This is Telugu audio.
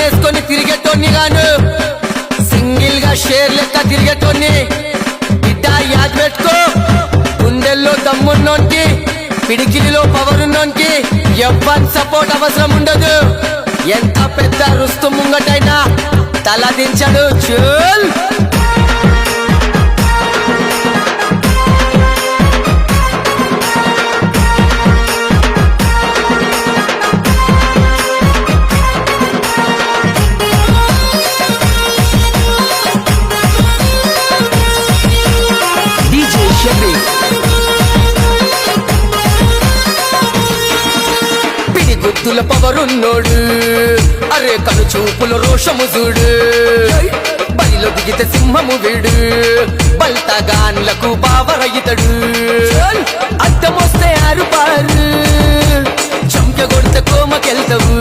వేసుకొని తిరిగేటోన్ని గాను సింగిల్ గా షేర్ లెక్క తిరిగేటోన్ని బిడ్డ యాద్ పెట్టుకో. గుండెల్లో దమ్మున్నోనికి పిడికిలిలో పవర్ ఉన్నోనికి ఎవ్వరి సపోర్ట్ అవసరం ఉండదు. ఎంత పెద్ద రుస్తు ముంగటైనా తల దించడు చూల్. గుత్తుల పవరున్నోడు అరే కను చూపుల రోషము చూడు. బలిలో దిగితే సింహము వీడు బల్తగాన్లకు బావరయితడు. అద్దమొస్తే ఆరు పారు చంకె కొడితే కోమకెళ్తావు.